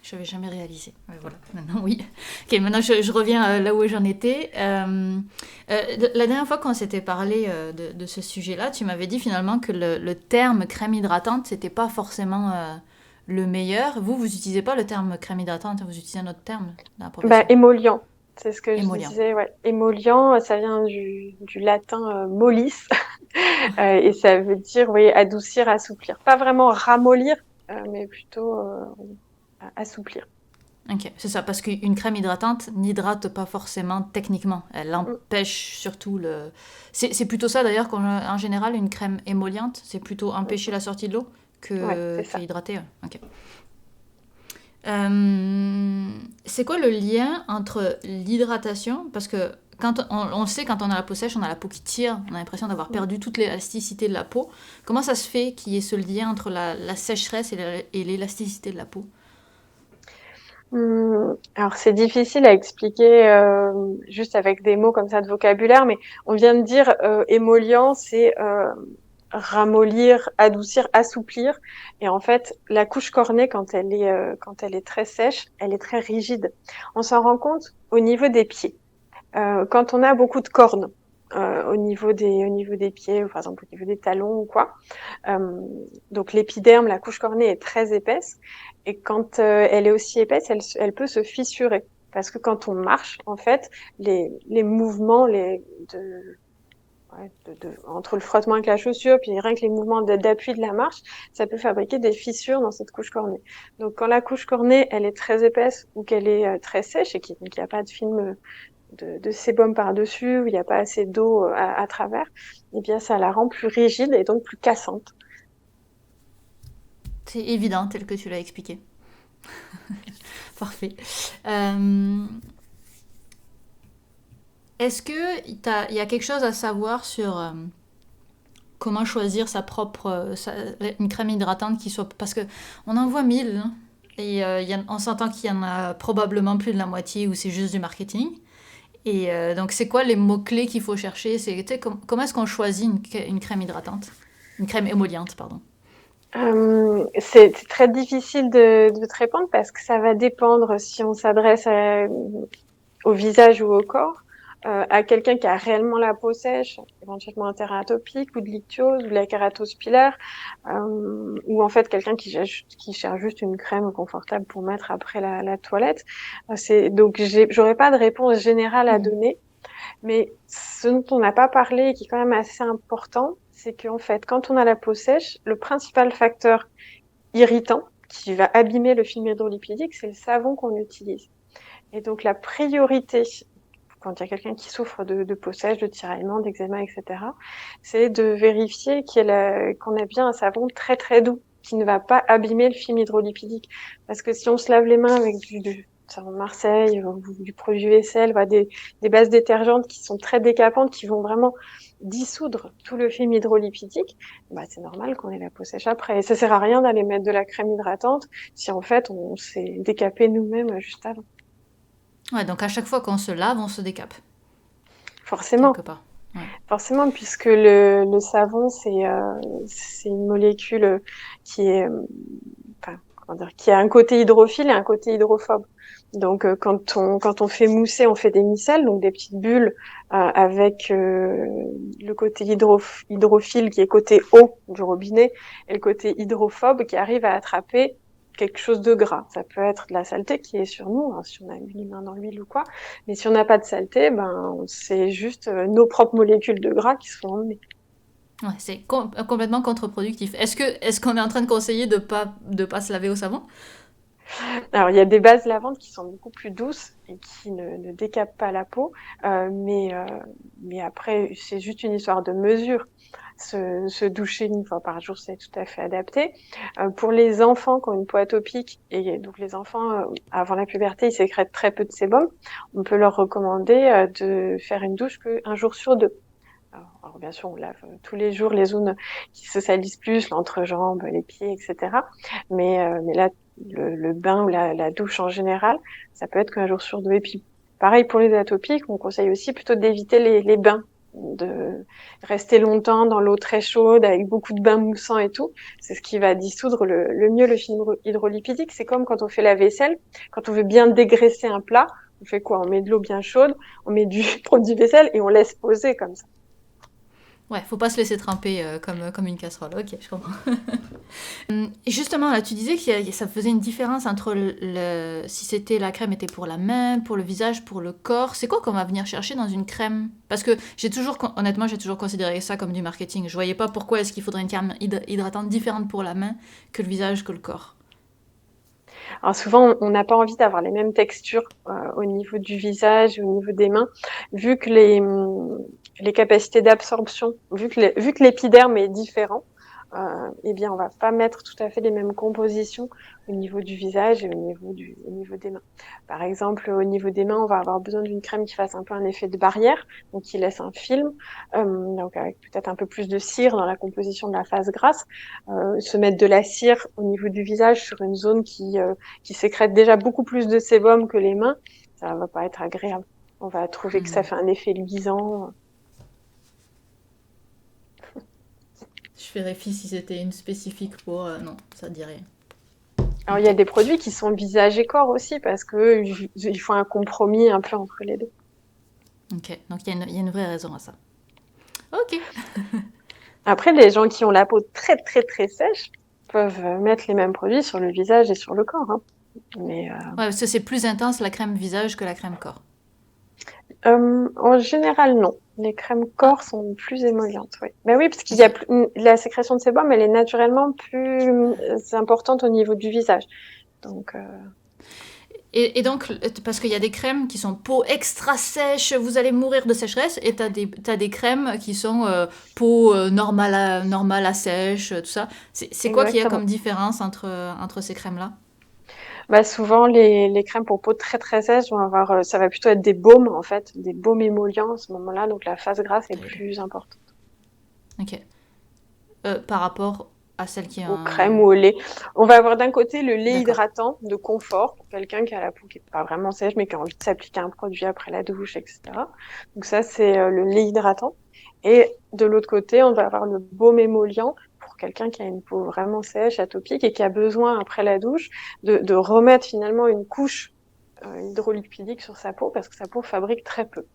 Je n'avais jamais réalisé. Ouais, voilà, maintenant oui. Ok, maintenant je reviens là où j'en étais. La dernière fois qu'on s'était parlé de ce sujet-là, tu m'avais dit finalement que le terme crème hydratante, c'était pas forcément le meilleur. Vous utilisez pas le terme crème hydratante, vous utilisez un autre terme dans la Bah, profession. émollient, c'est ce que je Émollient. disais, ouais. Émollient, ça vient du latin mollis, et ça veut dire, oui, adoucir, assouplir. Pas vraiment ramollir, mais plutôt assouplir. Ok, c'est ça, parce qu'une crème hydratante n'hydrate pas forcément techniquement. Elle Mm, empêche surtout le. C'est plutôt ça d'ailleurs qu'en général, une crème émolliente, c'est plutôt empêcher mm, la sortie de l'eau ouais, c'est que ça. hydrater. Ok. C'est quoi le lien entre l'hydratation? Parce que quand on sait, quand on a la peau sèche, on a la peau qui tire, on a l'impression d'avoir Mm. perdu toute l'élasticité de la peau. Comment ça se fait qu'il y ait ce lien entre la sécheresse et l'élasticité de la peau? Alors c'est difficile à expliquer juste avec des mots comme ça de vocabulaire, mais on vient de dire émollient, c'est ramollir, adoucir, assouplir. Et en fait, la couche cornée, quand elle est très sèche, elle est très rigide. On s'en rend compte au niveau des pieds. Quand on a beaucoup de cornes au niveau des pieds, ou par exemple au niveau des talons ou quoi, euh, donc l'épiderme, la couche cornée est très épaisse et quand elle est aussi épaisse, elle peut se fissurer. Parce que quand on marche, en fait, les mouvements entre le frottement avec la chaussure, puis rien que les mouvements d'appui de la marche, ça peut fabriquer des fissures dans cette couche cornée. Donc quand la couche cornée, elle est très épaisse ou qu'elle est très sèche et qu'il n'y a pas de film de sébum par-dessus, où il n'y a pas assez d'eau à travers, eh bien ça la rend plus rigide et donc plus cassante. C'est évident, tel que tu l'as expliqué. Parfait. Euh, Est-ce que il y a quelque chose à savoir sur comment choisir une crème hydratante qui soit... Parce que on en voit 1000, hein, et on s'entend qu'il y en a probablement plus de la moitié où c'est juste du marketing. Et donc, c'est quoi les mots-clés qu'il faut chercher? Comment est-ce qu'on choisit une crème hydratante? Une crème émolliente, pardon. C'est très difficile de te répondre parce que ça va dépendre si on s'adresse au visage ou au corps, à quelqu'un qui a réellement la peau sèche, éventuellement un terrain atopique ou de l'ictiose ou de la kératose pilaire, ou en fait quelqu'un qui cherche juste une crème confortable pour mettre après la toilette. Donc j'aurais pas de réponse générale à Mhm. donner. Mais ce dont on n'a pas parlé et qui est quand même assez important, c'est qu'en fait, quand on a la peau sèche, le principal facteur irritant qui va abîmer le film hydrolipidique, c'est le savon qu'on utilise. Et donc la priorité, quand il y a quelqu'un qui souffre de peau sèche, de tiraillement, d'eczéma, etc., c'est de vérifier qu'on a bien un savon très très doux qui ne va pas abîmer le film hydrolipidique. Parce que si on se lave les mains avec du savon de Marseille, ou du produit vaisselle, des bases détergentes qui sont très décapantes, qui vont vraiment dissoudre tout le film hydrolipidique, bah, c'est normal qu'on ait la peau sèche après. Et ça sert à rien d'aller mettre de la crème hydratante si en fait on s'est décapé nous-mêmes juste avant. Ouais, donc à chaque fois qu'on se lave, on se décape, quelque Forcément. part. Ouais. Forcément, puisque le savon, c'est une molécule qui est, enfin, comment dire, qui a un côté hydrophile et un côté hydrophobe. Donc, quand on fait mousser, on fait des micelles, donc des petites bulles avec le côté hydrophile qui est côté eau du robinet et le côté hydrophobe qui arrive à attraper quelque chose de gras. Ça peut être de la saleté qui est sur nous, hein, si on a mis les mains dans l'huile ou quoi. Mais si on n'a pas de saleté, c'est juste nos propres molécules de gras qui se font emmener. Ouais, c'est complètement contre-productif. Est-ce qu'on est en train de conseiller de pas se laver au savon? Alors, il y a des bases lavantes qui sont beaucoup plus douces et qui ne décapent pas la peau, mais après, c'est juste une histoire de mesure. Se doucher une fois par jour, c'est tout à fait adapté. Pour les enfants qui ont une peau atopique, et donc les enfants, avant la puberté, ils sécrètent très peu de sébum, on peut leur recommander de faire une douche qu'un jour sur deux. Alors, bien sûr, on lave tous les jours les zones qui se salissent plus, l'entrejambe, les pieds, etc. Mais là, le bain ou la douche en général, ça peut être qu'un jour sur deux. Et puis, pareil pour les atopiques, on conseille aussi plutôt d'éviter les bains, de rester longtemps dans l'eau très chaude avec beaucoup de bains moussants et tout. C'est ce qui va dissoudre le mieux le film hydrolipidique. C'est comme quand on fait la vaisselle, quand on veut bien dégraisser un plat, on fait quoi? On met de l'eau bien chaude, on met du produit vaisselle et on laisse poser comme ça. Ouais, faut pas se laisser tremper comme une casserole. Ok, je comprends. Et justement, là, tu disais que ça faisait une différence entre si c'était la crème était pour la main, pour le visage, pour le corps. C'est quoi qu'on va venir chercher dans une crème? Parce que honnêtement, j'ai toujours considéré ça comme du marketing. Je voyais pas pourquoi est-ce qu'il faudrait une crème hydratante différente pour la main que le visage, que le corps. Alors souvent, on n'a pas envie d'avoir les mêmes textures au niveau du visage, au niveau des mains, vu que les capacités d'absorption, vu que l'épiderme est différent, eh bien, on va pas mettre tout à fait les mêmes compositions au niveau du visage et au niveau des mains. Par exemple, au niveau des mains, on va avoir besoin d'une crème qui fasse un peu un effet de barrière, donc qui laisse un film, donc avec peut-être un peu plus de cire dans la composition de la face grasse. Se mettre de la cire au niveau du visage sur une zone qui sécrète déjà beaucoup plus de sébum que les mains, ça va pas être agréable. On va trouver que ça fait un effet luisant. Je vérifie si c'était une spécifique pour... non, ça dit rien. Alors, il y a des produits qui sont visage et corps aussi, parce que il faut un compromis un peu entre les deux. Ok, donc il y a une vraie raison à ça. Ok. Après, les gens qui ont la peau très, très, très sèche peuvent mettre les mêmes produits sur le visage et sur le corps, hein. Mais Ouais, parce que c'est plus intense la crème visage que la crème corps. en général, non. Les crèmes corps sont plus émollientes, oui. Ben oui, parce qu'il y a la sécrétion de sébum, elle est naturellement plus importante au niveau du visage. Donc, Et donc, parce qu'il y a des crèmes qui sont peau extra sèche, vous allez mourir de sécheresse, et t'as des crèmes qui sont peau normale à sèche, tout ça. C'est quoi qu'il y a exactement. comme différence entre ces crèmes-là? Bah souvent les crèmes pour peau très très sèche vont avoir ça va plutôt être des baumes en fait, des baumes émollients à ce moment-là, donc la phase grasse est plus importante. Ok. Par rapport à celle qui a Aux un... crèmes ou au lait. On va avoir d'un côté le lait D'accord. hydratant de confort pour quelqu'un qui a la peau qui est pas vraiment sèche mais qui a envie de s'appliquer un produit après la douche, etc. Donc ça c'est le lait hydratant. Et de l'autre côté, on va avoir le baume émollient pour quelqu'un qui a une peau vraiment sèche, atopique et qui a besoin après la douche de remettre finalement une couche hydrolipidique sur sa peau parce que sa peau fabrique très peu.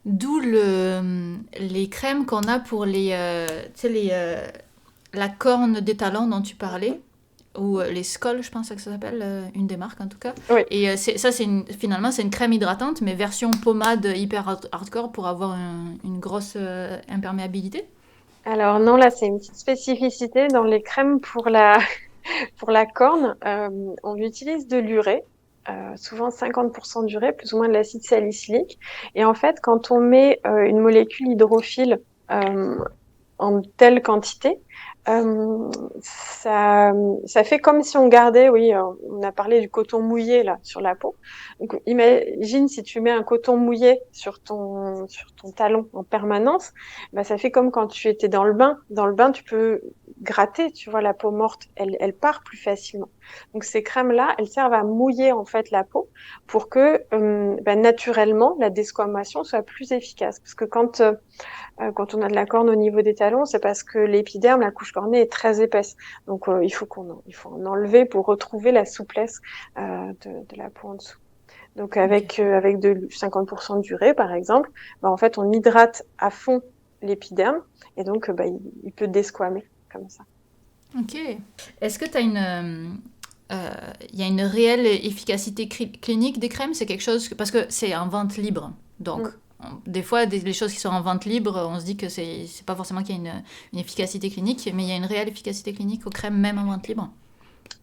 D'où les crèmes qu'on a pour tu sais, la corne des talons dont tu parlais, ou les Skoll, je pense que ça s'appelle, une des marques en tout cas. Oui. Et finalement, c'est une crème hydratante, mais version pommade hyper hardcore pour avoir une grosse imperméabilité. Alors non, là c'est une petite spécificité dans les crèmes pour la pour la corne. On utilise de l'urée, souvent 50% d'urée, plus ou moins de l'acide salicylique. Et en fait, quand on met une molécule hydrophile en telle quantité, euh, ça fait comme si on gardait, oui, on a parlé du coton mouillé là sur la peau. Donc imagine si tu mets un coton mouillé sur ton talon en permanence, bah ça fait comme quand tu étais dans le bain. Dans le bain, tu peux gratter, tu vois, la peau morte, elle part plus facilement. Donc ces crèmes là, elles servent à mouiller en fait la peau pour que bah, naturellement la desquamation soit plus efficace. Parce que quand on a de la corne au niveau des talons, c'est parce que l'épiderme, la couche cornée, est très épaisse. Donc, il faut en enlever pour retrouver la souplesse de la peau en dessous. Donc, avec de 50% d'urée, par exemple, bah, en fait, on hydrate à fond l'épiderme et donc, bah, il peut desquamer comme ça. Ok. Est-ce que tu as il y a une réelle efficacité clinique des crèmes? C'est quelque chose parce que c'est en vente libre. Donc, Mm. des fois, les choses qui sont en vente libre, on se dit que c'est pas forcément qu'il y a une efficacité clinique, mais il y a une réelle efficacité clinique aux crèmes même en vente libre.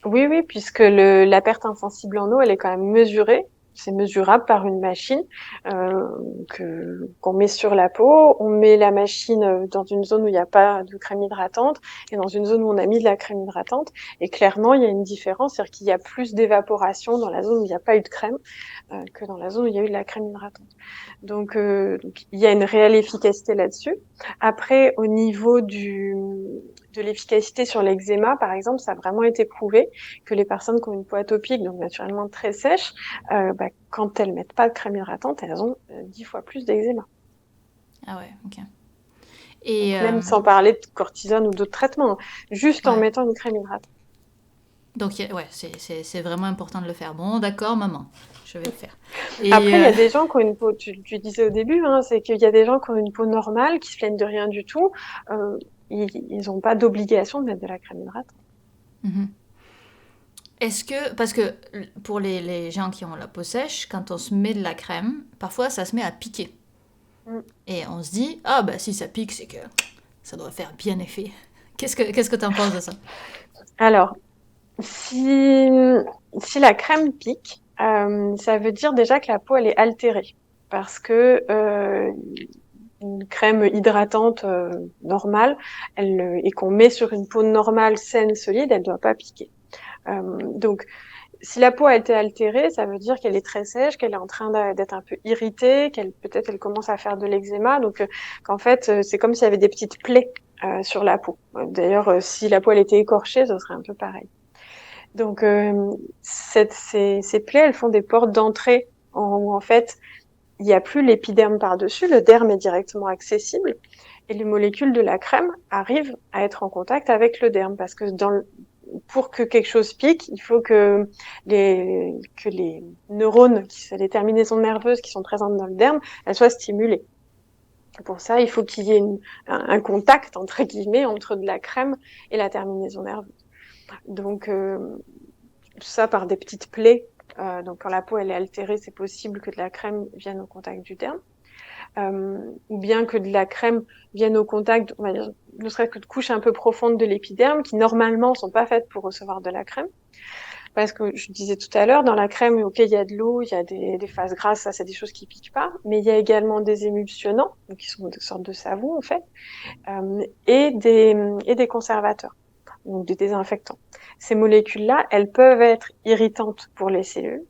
Oui, oui, puisque la perte insensible en eau, elle est quand même mesurée. C'est mesurable par une machine qu'on met sur la peau. On met la machine dans une zone où il n'y a pas de crème hydratante et dans une zone où on a mis de la crème hydratante. Et clairement, il y a une différence, c'est-à-dire qu'il y a plus d'évaporation dans la zone où il n'y a pas eu de crème que dans la zone où il y a eu de la crème hydratante. Donc il y a une réelle efficacité là-dessus. Après, au niveau de l'efficacité sur l'eczéma, par exemple, ça a vraiment été prouvé que les personnes qui ont une peau atopique, donc naturellement très sèche, quand elles mettent pas de crème hydratante, elles ont 10 fois plus d'eczéma. Ah ouais, ok. Donc Et même sans parler de cortisone ou d'autres traitements, juste en ouais. mettant une crème hydratante. Donc, ouais, c'est vraiment important de le faire. Bon, d'accord, maman, je vais le faire. Et Après, il y a des gens qui ont une peau, tu disais au début, hein, c'est qu'il y a des gens qui ont une peau normale, qui se plaignent de rien du tout. Euh, ils n'ont pas d'obligation de mettre de la crème hydratante. mhm. Est-ce que, parce que pour les gens qui ont la peau sèche, quand on se met de la crème, parfois ça se met à piquer. Mm. Et on se dit, ah bah si ça pique, c'est que ça doit faire bien effet. Qu'est-ce que t'en penses de ça? Alors, si, si la crème pique, ça veut dire déjà que la peau, elle est altérée. Parce que une crème hydratante normale, et qu'on met sur une peau normale, saine, solide, elle doit pas piquer. Donc, si la peau a été altérée, ça veut dire qu'elle est très sèche, qu'elle est en train d'être un peu irritée, qu'elle peut-être elle commence à faire de l'eczéma. Donc, qu'en fait, c'est comme s'il y avait des petites plaies sur la peau. D'ailleurs, si la peau elle était écorchée, ce serait un peu pareil. Donc, ces plaies, elles font des portes d'entrée où, en fait, il n'y a plus l'épiderme par-dessus, le derme est directement accessible, et les molécules de la crème arrivent à être en contact avec le derme, parce que pour que quelque chose pique, il faut que les neurones, les terminaisons nerveuses qui sont présentes dans le derme, elles soient stimulées. Pour ça, il faut qu'il y ait un contact, entre guillemets, entre de la crème et la terminaison nerveuse. Donc, ça par des petites plaies. Donc quand la peau elle est altérée, c'est possible que de la crème vienne au contact du derme, ou bien que de la crème vienne au contact, on va dire, ne serait-ce que de couches un peu profondes de l'épiderme qui normalement sont pas faites pour recevoir de la crème. Parce que je disais tout à l'heure, dans la crème, ok, il y a de l'eau, il y a des phases grasses, ça c'est des choses qui piquent pas, mais il y a également des émulsionnants, donc qui sont des sortes de savons en fait, et des conservateurs, donc des désinfectants. Ces molécules-là, elles peuvent être irritantes pour les cellules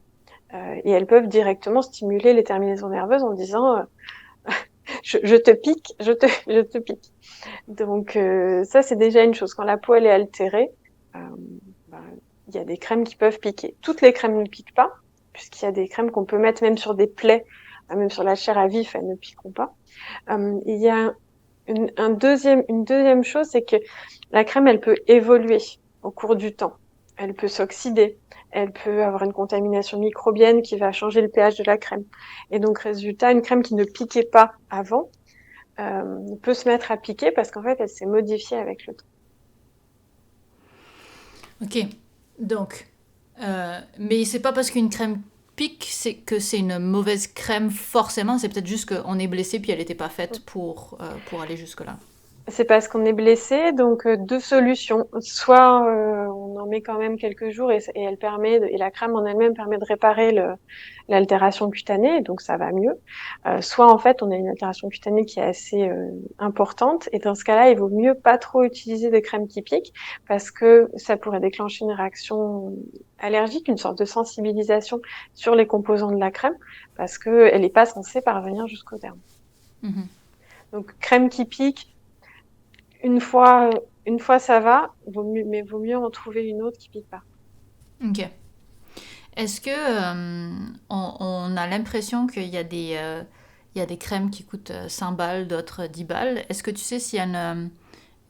et elles peuvent directement stimuler les terminaisons nerveuses en disant je te pique, je te pique. Donc ça c'est déjà une chose. Quand la peau elle est altérée, euh, bah, il y a des crèmes qui peuvent piquer. Toutes les crèmes ne piquent pas, puisqu'il y a des crèmes qu'on peut mettre même sur des plaies, même sur la chair à vif, elles ne piqueront pas. Il y a une deuxième chose, c'est que la crème, elle peut évoluer au cours du temps. Elle peut s'oxyder. Elle peut avoir une contamination microbienne qui va changer le pH de la crème. Et donc, résultat, une crème qui ne piquait pas avant peut se mettre à piquer parce qu'en fait, elle s'est modifiée avec le temps. Ok, donc, mais c'est pas parce qu'une crème pique c'est que c'est une mauvaise crème forcément, c'est peut-être juste qu'on est blessé puis elle n'était pas faite pour aller jusque-là. C'est parce qu'on est blessé, donc deux solutions. Soit on en met quand même quelques jours et elle permet et la crème en elle-même permet de réparer l'altération cutanée, donc ça va mieux. Soit en fait on a une altération cutanée qui est assez importante et dans ce cas-là il vaut mieux pas trop utiliser des crèmes qui piquent parce que ça pourrait déclencher une réaction allergique, une sorte de sensibilisation sur les composants de la crème parce que elle n'est pas censée parvenir jusqu'au derme. Mhm. Donc crème qui pique une fois, une fois ça va, mais vaut mieux en trouver une autre qui pique pas. Ok. Est-ce que on a l'impression qu'il y a il y a des crèmes qui coûtent 100 balles, d'autres 10 balles. Est-ce que tu sais s'il y a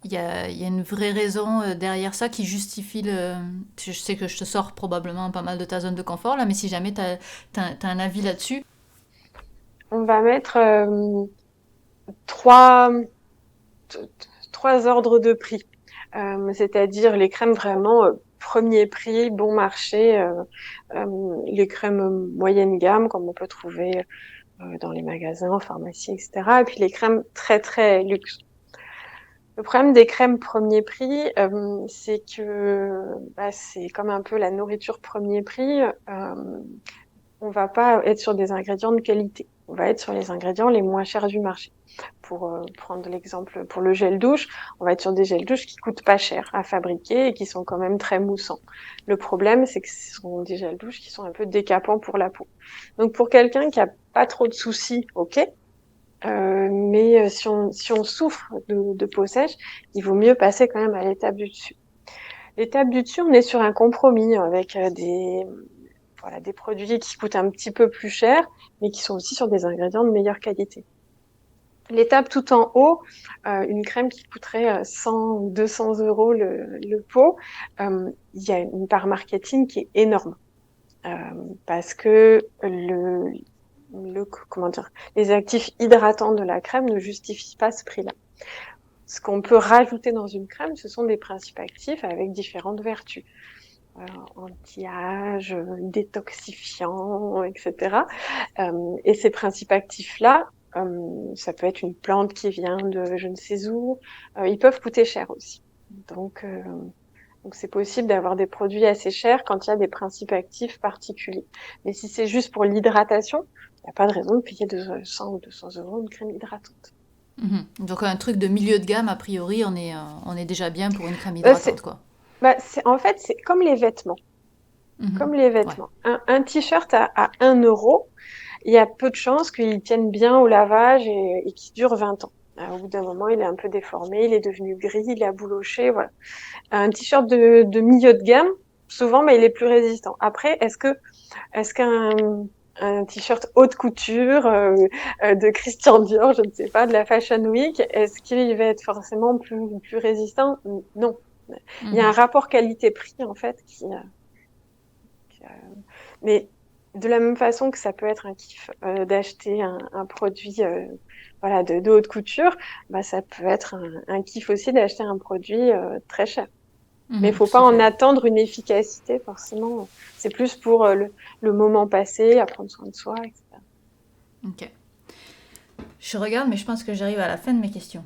il y a une vraie raison derrière ça qui justifie le... Je sais que je te sors probablement pas mal de ta zone de confort là, mais si jamais t'as un avis là-dessus. On va mettre trois, trois ordres de prix. c'est-à-dire les crèmes vraiment premier prix, bon marché, les crèmes moyenne gamme comme on peut trouver dans les magasins, en pharmacie, etc. Et puis les crèmes très très luxe. Le problème des crèmes premier prix, c'est que c'est comme un peu la nourriture premier prix. On va pas être sur des ingrédients de qualité. On va être sur les ingrédients les moins chers du marché. Pour prendre l'exemple pour le gel douche, on va être sur des gels douche qui coûtent pas cher à fabriquer et qui sont quand même très moussants. Le problème, c'est que ce sont des gels douche qui sont un peu décapants pour la peau. Donc pour quelqu'un qui a pas trop de soucis, ok. Mais si on souffre de peau sèche, il vaut mieux passer quand même à l'étape du dessus. L'étape du dessus, on est sur un compromis avec des produits qui coûtent un petit peu plus cher, mais qui sont aussi sur des ingrédients de meilleure qualité. L'étape tout en haut, une crème qui coûterait 100 ou 200 euros le pot, il y a une part marketing qui est énorme. Parce que les actifs hydratants de la crème ne justifient pas ce prix-là. Ce qu'on peut rajouter dans une crème, ce sont des principes actifs avec différentes vertus. Anti-âge, détoxifiant, etc. Et ces principes actifs-là, ça peut être une plante qui vient de je ne sais où, ils peuvent coûter cher aussi. Donc c'est possible d'avoir des produits assez chers quand il y a des principes actifs particuliers. Mais si c'est juste pour l'hydratation, il n'y a pas de raison de payer 100 ou 200 euros une crème hydratante. Donc un truc de milieu de gamme, a priori, on est déjà bien pour une crème hydratante, quoi. En fait, c'est comme les vêtements. Comme les vêtements. Ouais. Un t-shirt à 1 euro, il y a peu de chances qu'il tienne bien au lavage et qu'il dure 20 ans. Au bout d'un moment, il est un peu déformé, il est devenu gris, il a bouloché, voilà. Un t-shirt de milieu de gamme, souvent, il est plus résistant. Après, est-ce qu'un t-shirt haute couture de Christian Dior, je ne sais pas, de la Fashion Week, est-ce qu'il va être forcément plus résistant? Non. Il y a un rapport qualité-prix, en fait, mais de la même façon que ça peut être un kiff d'acheter un produit de haute couture, ça peut être un kiff aussi d'acheter un produit très cher. Mais il faut pas en attendre une efficacité forcément. C'est plus pour le moment passé, à prendre soin de soi, etc. Ok. Je regarde, mais je pense que j'arrive à la fin de mes questions.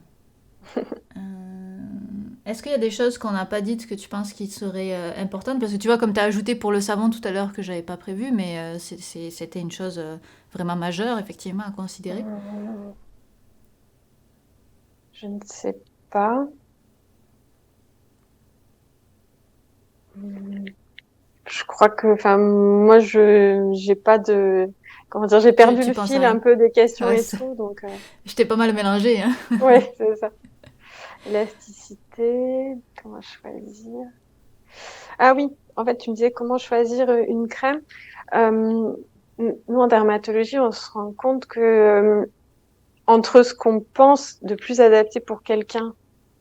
Est-ce qu'il y a des choses qu'on n'a pas dites que tu penses qui seraient importantes? Parce que tu vois, comme tu as ajouté pour le savon tout à l'heure que j'avais pas prévu, mais c'était une chose vraiment majeure, effectivement, à considérer. Je ne sais pas. Je crois que, moi, j'ai pas de, comment dire, j'ai perdu le fil un peu des questions et tout, donc. Je t'ai pas mal mélangé, hein. Ouais, c'est ça. Élasticité, comment choisir? Ah oui, en fait, tu me disais comment choisir une crème. Nous, en dermatologie, on se rend compte que entre ce qu'on pense de plus adapté pour quelqu'un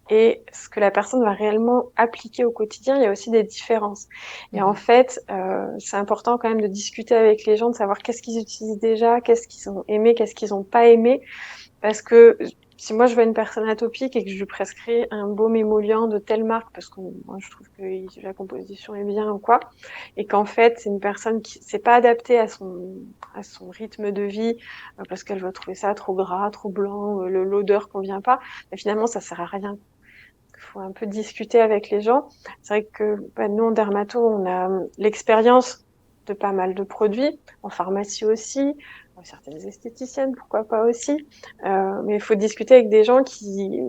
et ce que la personne va réellement appliquer au quotidien, il y a aussi des différences. Et en fait, c'est important quand même de discuter avec les gens, de savoir qu'est-ce qu'ils utilisent déjà, qu'est-ce qu'ils ont aimé, qu'est-ce qu'ils n'ont pas aimé. Parce que si moi je vois une personne atopique et que je lui prescris un baume émollient de telle marque, parce que moi je trouve que la composition est bien ou quoi, et qu'en fait c'est une personne qui s'est pas adaptée à son rythme de vie, parce qu'elle va trouver ça trop gras, trop blanc, l'odeur convient pas, mais finalement ça sert à rien. Il faut un peu discuter avec les gens. C'est vrai que nous en dermato on a l'expérience de pas mal de produits, en pharmacie aussi, certaines esthéticiennes, pourquoi pas aussi. Mais il faut discuter avec des gens qui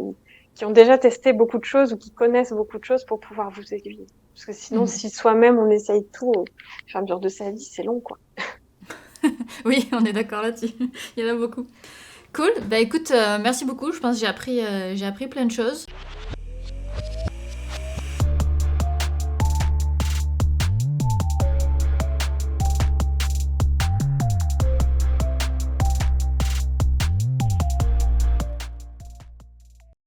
ont déjà testé beaucoup de choses ou qui connaissent beaucoup de choses pour pouvoir vous aiguiller. Parce que sinon, si soi-même on essaye tout au fur et à mesure de sa vie, c'est long, quoi. Oui, on est d'accord là-dessus. Il y en a beaucoup. Cool. Bah écoute, merci beaucoup. Je pense que j'ai appris plein de choses.